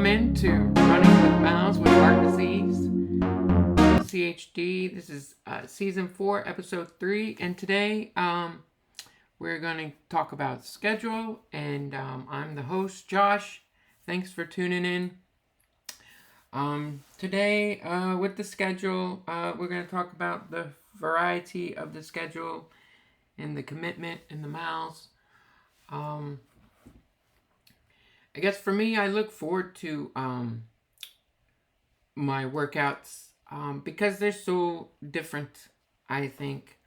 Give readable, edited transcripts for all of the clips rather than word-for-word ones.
welcome into Running with Miles with Heart Disease, CHD. This is season 4, episode 3, and today we're going to talk about schedule, and I'm the host, Josh. Thanks for tuning in. Today, with the schedule, we're going to talk about the variety of the schedule and the commitment and the miles. I guess for me, I look forward to my workouts because they're so different, I think.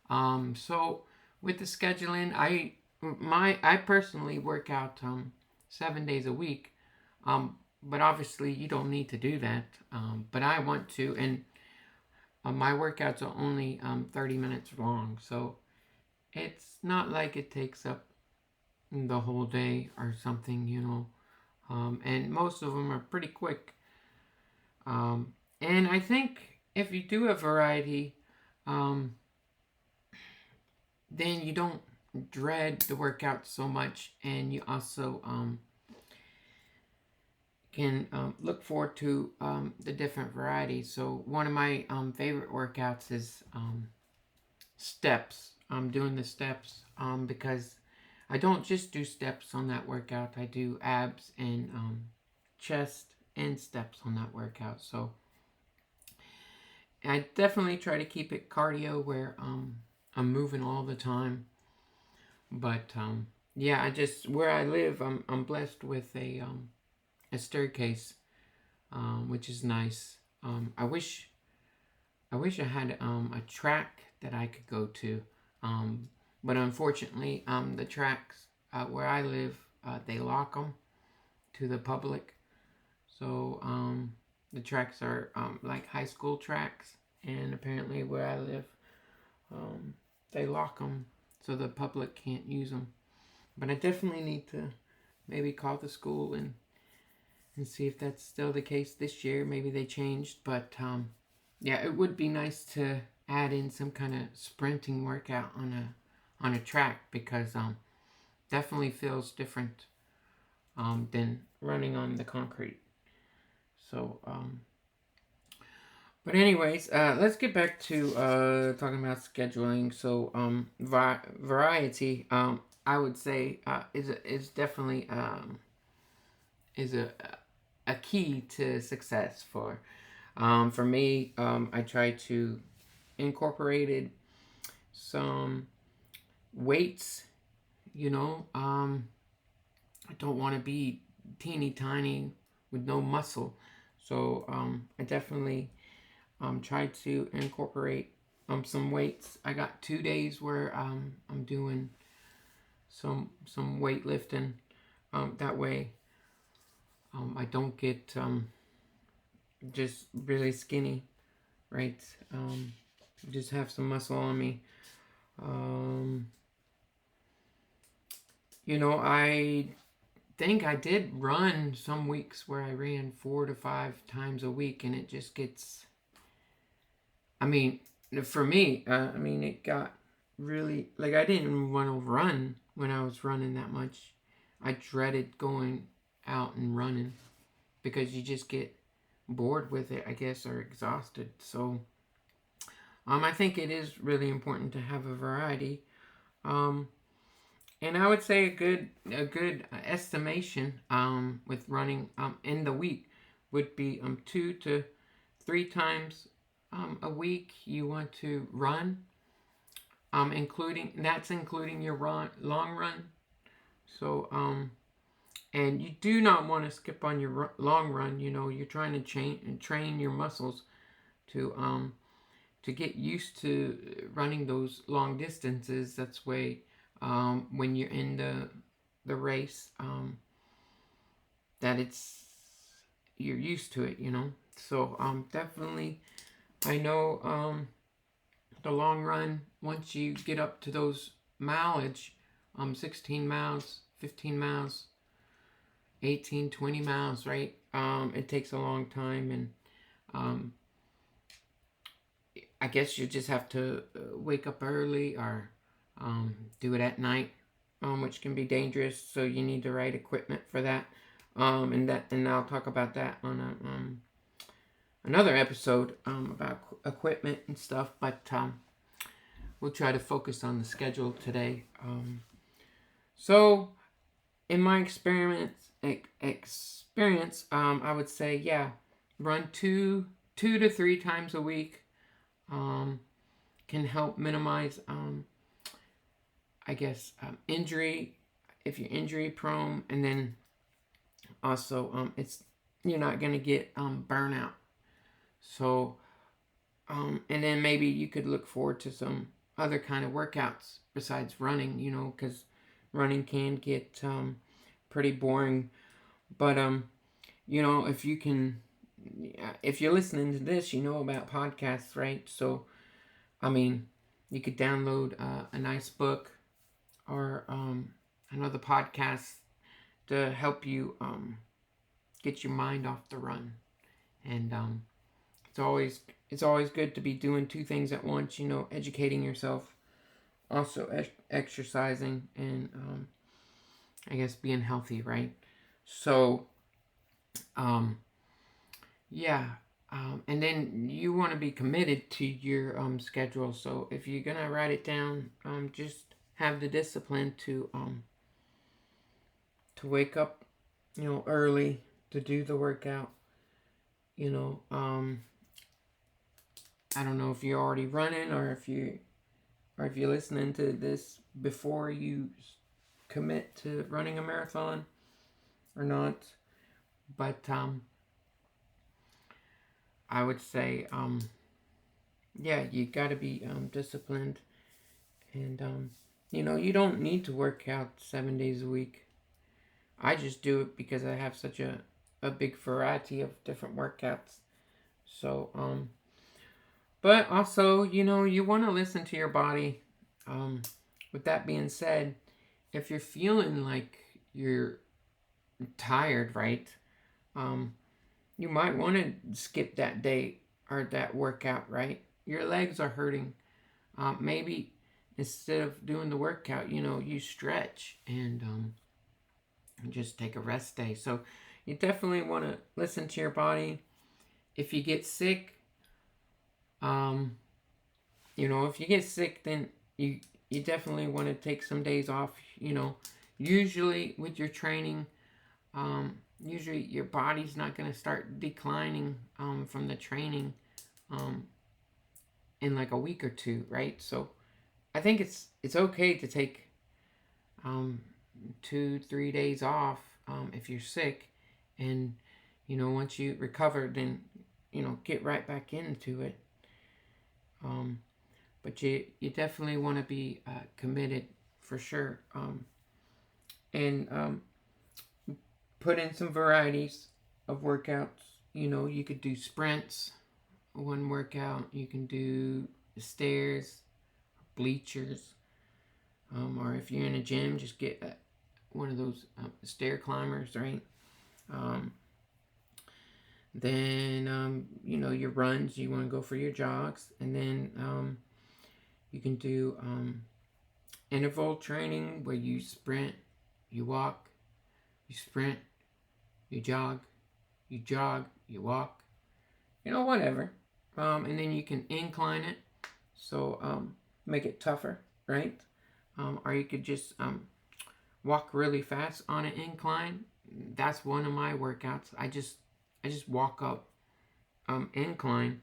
So with the scheduling, I personally work out 7 days a week. But obviously you don't need to do that. But I want to, and my workouts are only 30 minutes long, so it's not like it takes up the whole day or something, and most of them are pretty quick. And I think if you do a variety, then you don't dread the workout so much, and you also can look forward to the different varieties. So one of my favorite workouts is steps. I'm doing the steps because I don't just do steps on that workout. I do abs and chest and steps on that workout. So I definitely try to keep it cardio where I'm moving all the time. But yeah, where I live, I'm blessed with a staircase, which is nice. I wish I had a track that I could go to, but unfortunately, the tracks where I live, they lock them to the public. So the tracks are like high school tracks, and apparently where I live, they lock them so the public can't use them. But I definitely need to maybe call the school and see if that's still the case this year. Maybe they changed, but yeah, it would be nice to add in some kind of sprinting workout on a track because definitely feels different than running on the concrete. So but anyways, let's get back to talking about scheduling. So variety, I would say is definitely is a key to success for me. I try to incorporated some weights. I don't want to be teeny tiny with no muscle, so I definitely try to incorporate some weights. I got 2 days where I'm doing some weightlifting. That way I don't get just really skinny, right? Just have some muscle on me. I think I did run some weeks where I ran 4 to 5 times a week, and it just gets, for me, it got really, like, I didn't want to run when I was running that much. I dreaded going out and running because you just get bored with it, I guess, or exhausted. So I think it is really important to have a variety. And I would say a good estimation with running in the week would be 2 to 3 times a week you want to run, including your long run. So and you do not want to skip on your long run. You're trying to train your muscles to get used to running those long distances. That's way when you're in the race, that you're used to it. So definitely, I know the long run, once you get up to those mileage, 16 miles, 15 miles, 18, 20 miles, right? It takes a long time, and I guess you just have to wake up early or do it at night, which can be dangerous, so you need the right equipment for that. And I'll talk about that on another episode about equipment and stuff. But we'll try to focus on the schedule today. So in my experience, I would say, yeah, run two to three times a week. Can help minimize, I guess, injury if you're injury prone, and then also you're not gonna get burnout. So and then maybe you could look forward to some other kind of workouts besides running, because running can get pretty boring. But if you can, if you're listening to this, you know about podcasts, right? So I mean, you could download a nice book or another podcast to help you get your mind off the run. And it's always good to be doing two things at once. Educating yourself, also exercising, and I guess being healthy, right? So, yeah. And then you want to be committed to your schedule. So if you're gonna write it down, just have the discipline to wake up, early to do the workout. I don't know if you're already running or if you're listening to this before you commit to running a marathon or not, but I would say, yeah, you got to be disciplined, and you don't need to work out 7 days a week. I just do it because I have such a big variety of different workouts. So but also, you want to listen to your body. With that being said, if you're feeling like you're tired, right? You might want to skip that day or that workout, right? Your legs are hurting. Maybe instead of doing the workout, you stretch and just take a rest day. So you definitely want to listen to your body. If you get sick, if you get sick, then you definitely want to take some days off. Usually with your training, usually your body's not going to start declining from the training in like a week or two, right? So I think it's okay to take 2-3 days off if you're sick, and once you recover, then get right back into it. But you definitely want to be committed for sure, and put in some varieties of workouts. You could do sprints, one workout. You can do stairs, bleachers, or if you're in a gym, just get one of those stair climbers, right? Then your runs, you want to go for your jogs, and then you can do interval training where you sprint, you walk, you sprint, you jog, you walk, whatever. And then you can incline it, so make it tougher, right? Or you could just walk really fast on an incline. That's one of my workouts. I just walk up incline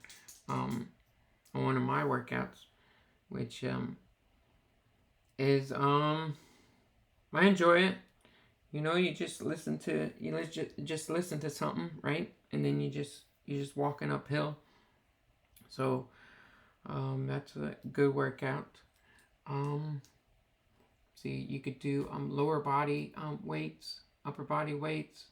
on one of my workouts, which is I enjoy it. You just listen to just listen to something, right? And then you're just walking uphill. So that's a good workout. See, you could do lower body weights, upper body weights.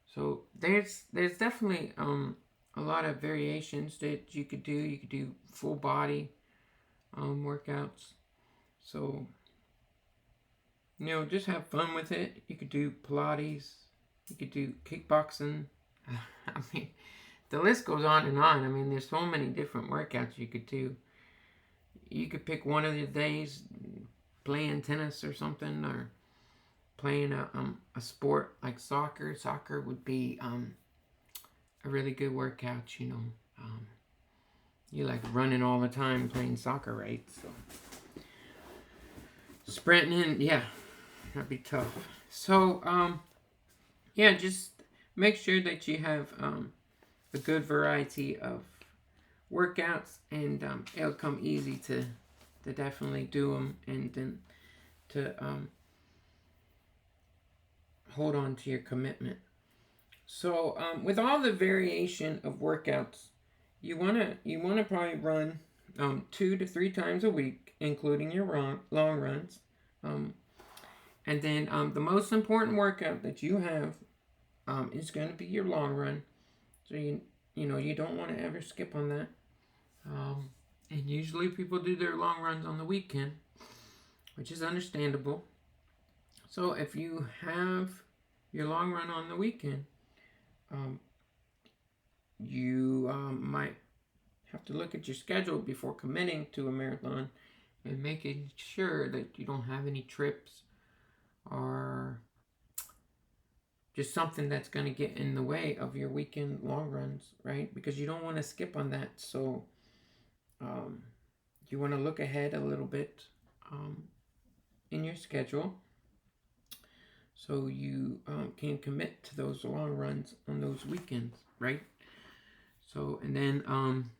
So there's definitely a lot of variations that you could do. You could do full body workouts. So just have fun with it. You could do Pilates. You could do kickboxing. I mean, the list goes on and on. I mean, there's so many different workouts you could do. You could pick one of the days playing tennis or something, or playing a sport like soccer. Soccer would be a really good workout, you know. You like running all the time playing soccer, right? So sprinting, yeah, that'd be tough. So yeah, just make sure that you have a good variety of workouts, and it'll come easy to definitely do them, and then to hold on to your commitment. So with all the variation of workouts, you wanna probably run 2 to 3 times a week, including your long runs. Um, and then the most important workout that you have is going to be your long run. So you don't want to ever skip on that. And usually people do their long runs on the weekend, which is understandable. So if you have your long run on the weekend, you might have to look at your schedule before committing to a marathon and making sure that you don't have any trips or just something that's going to get in the way of your weekend long runs, right? Because you don't want to skip on that. So you want to look ahead a little bit in your schedule so you can commit to those long runs on those weekends, right? So, and then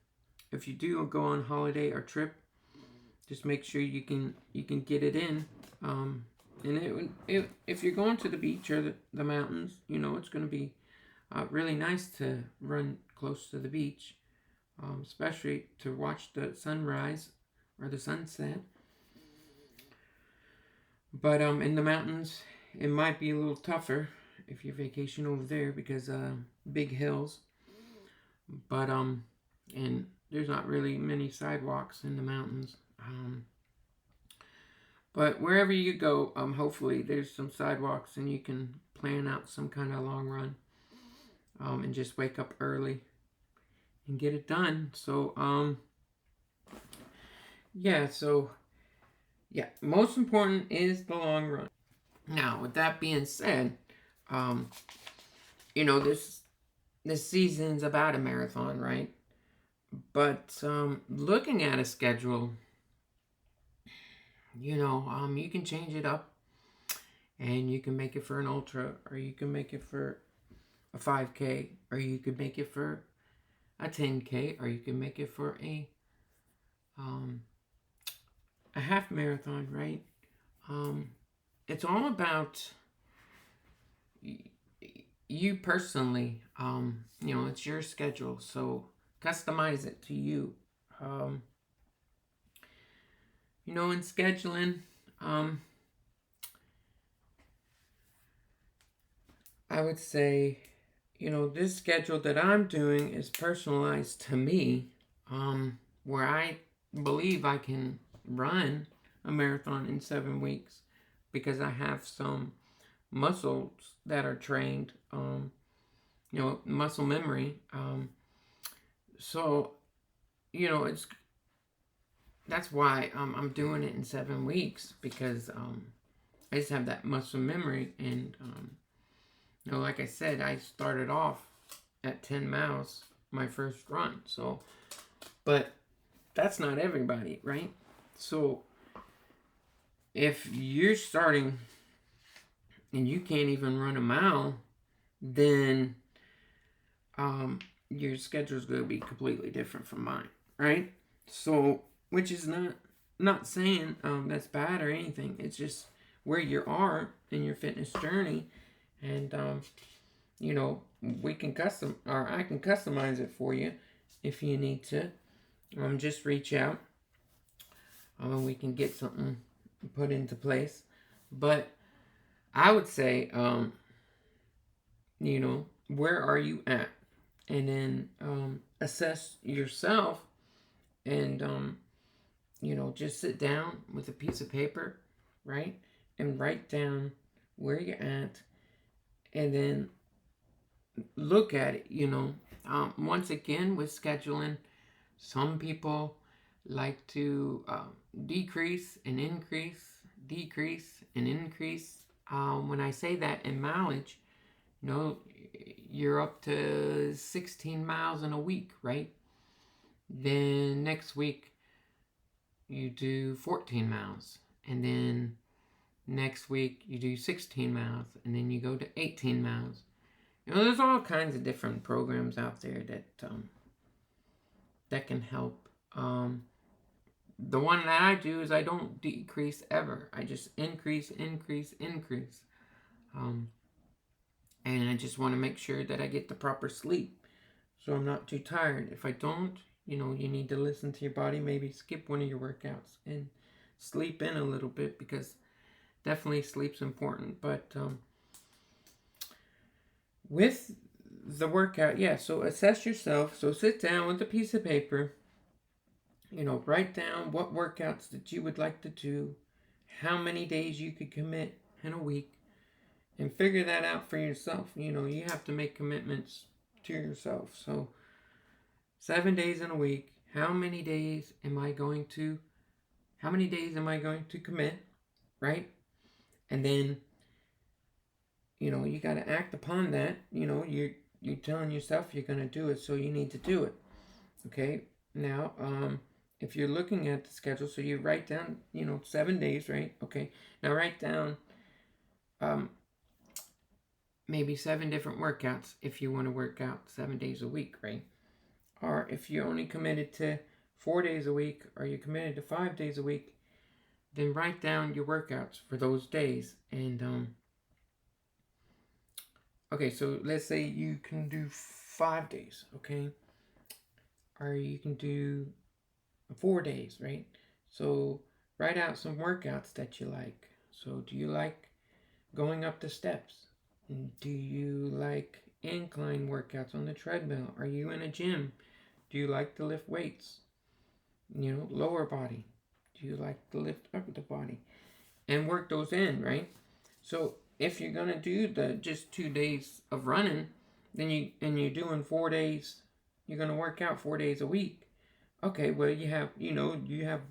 if you do go on holiday or trip, just make sure you can get it in. And if you're going to the beach or the mountains, it's going to be really nice to run close to the beach, especially to watch the sunrise or the sunset. But in the mountains, it might be a little tougher if you vacation over there because big hills. But and there's not really many sidewalks in the mountains. But wherever you go, hopefully there's some sidewalks and you can plan out some kind of long run, and just wake up early and get it done. So yeah, most important is the long run. Now, with that being said, this season's about a marathon, right? But looking at a schedule, you can change it up, and you can make it for an ultra, or you can make it for a 5K, or you could make it for a 10K, or you can make it for a half marathon, right? It's all about you personally. It's your schedule, so customize it to you. In scheduling, I would say, this schedule that I'm doing is personalized to me, where I believe I can run a marathon in 7 weeks because I have some muscles that are trained, muscle memory. So, that's why I'm doing it in 7 weeks because I just have that muscle memory. And, like I said, I started off at 10 miles my first run. So, but that's not everybody, right? So, if you're starting and you can't even run a mile, then your schedule is going to be completely different from mine, right? So, which is not saying that's bad or anything. It's just where you are in your fitness journey, and we can I can customize it for you if you need to. Just reach out, and we can get something put into place. But I would say, where are you at? And then assess yourself, and just sit down with a piece of paper, right? And write down where you're at, and then look at it, once again, with scheduling, some people like to decrease and increase, When I say that in mileage, you know, you're up to 16 miles in a week, right? Then next week you do 14 miles. And then next week you do 16 miles. And then you go to 18 miles. You know, there's all kinds of different programs out there that can help. The one that I do is I don't decrease ever. I just increase, increase, increase. And I just want to make sure that I get the proper sleep so I'm not too tired. If I don't, you know, you need to listen to your body, maybe skip one of your workouts and sleep in a little bit, because definitely sleep's important. But with the workout, yeah, so assess yourself. So sit down with a piece of paper, you know, write down what workouts that you would like to do, how many days you could commit in a week, and figure that out for yourself. You know, you have to make commitments to yourself. So 7 days in a week, how many days am I going to commit, right? And then, you know, you got to act upon that. You know, you're telling yourself you're going to do it, so you need to do it. Okay? Now, if you're looking at the schedule, so you write down, you know, 7 days, right? Okay. Now write down maybe 7 different workouts if you want to work out 7 days a week, right? Or if you're only committed to 4 days a week, or you're committed to 5 days a week, then write down your workouts for those days. And okay, so let's say you can do 5 days, okay? Or you can do 4 days, right? So write out some workouts that you like. So do you like going up the steps? Do you like incline workouts on the treadmill? Are you in a gym? Do you like to lift weights? You know, lower body. Do you like to lift up the body? And work those in, right? So if you're gonna do the just 2 days of running, then you're doing 4 days, you're gonna work out 4 days a week. Okay, well you have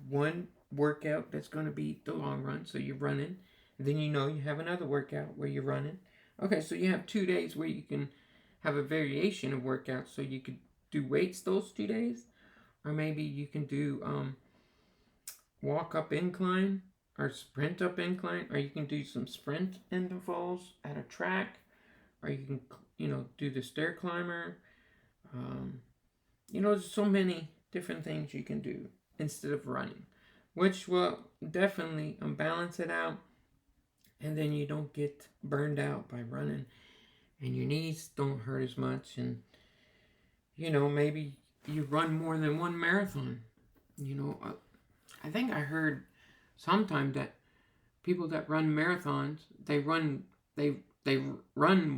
one workout that's gonna be the long run, so you're running. Then you have another workout where you're running. Okay, so you have 2 days where you can have a variation of workouts. So you could do weights those 2 days, or maybe you can do walk up incline or sprint up incline, or you can do some sprint intervals at a track, or you can do the stair climber. There's so many different things you can do instead of running, which will definitely balance it out, and then you don't get burned out by running, and your knees don't hurt as much, and maybe you run more than one marathon. I think I heard sometime that people that run marathons, they run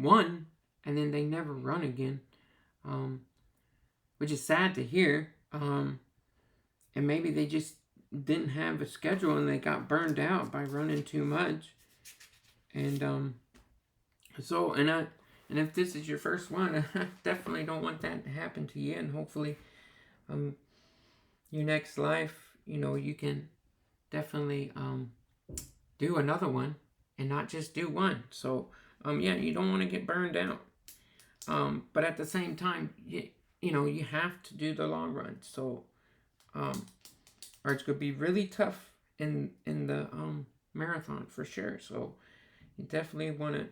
one and then they never run again, which is sad to hear. And maybe they just didn't have a schedule and they got burned out by running too much. And and if this is your first one, I definitely don't want that to happen to you. And hopefully, your next life, you can definitely do another one and not just do one. So you don't want to get burned out. But at the same time, you have to do the long run. So or it's gonna be really tough in the marathon for sure. So you definitely want to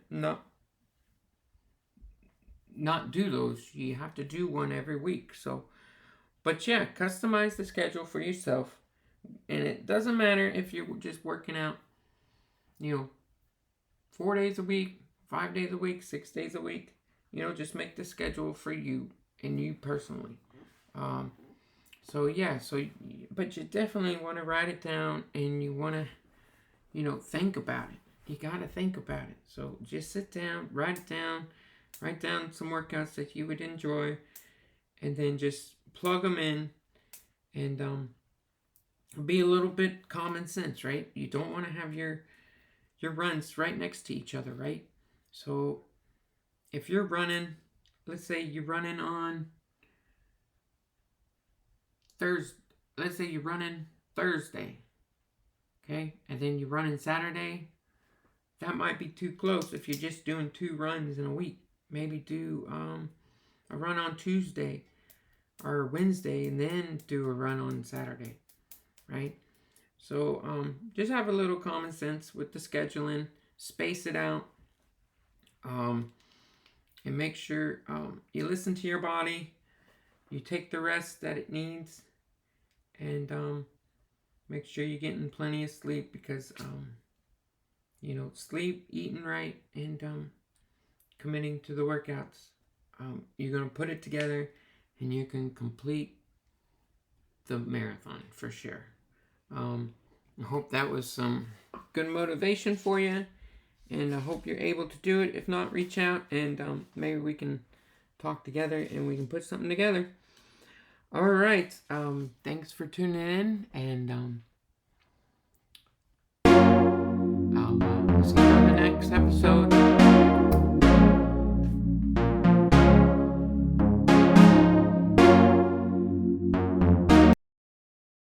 not do those. You have to do one every week. So, but yeah, customize the schedule for yourself, and it doesn't matter if you're just working out, 4 days a week, 5 days a week, 6 days a week. Just make the schedule for you and you personally. But you definitely want to write it down, and you want to, think about it. You got to think about it. So just sit down, write it down, write down some workouts that you would enjoy, and then just plug them in, and be a little bit common sense, right? You don't want to have your runs right next to each other, right? So if you're running, let's say you're running on Thursday, let's say you're running Thursday, okay? And then you're running Saturday, that might be too close if you're just doing 2 runs in a week. Maybe do a run on Tuesday or Wednesday and then do a run on Saturday, right? So just have a little common sense with the scheduling, space it out, and make sure you listen to your body, you take the rest that it needs, and make sure you're getting plenty of sleep because, sleep, eating right, and committing to the workouts. You're going to put it together and you can complete the marathon for sure. I hope that was some good motivation for you, and I hope you're able to do it. If not, reach out and maybe we can talk together and we can put something together. All right. Thanks for tuning in, and I'll see you on the next episode.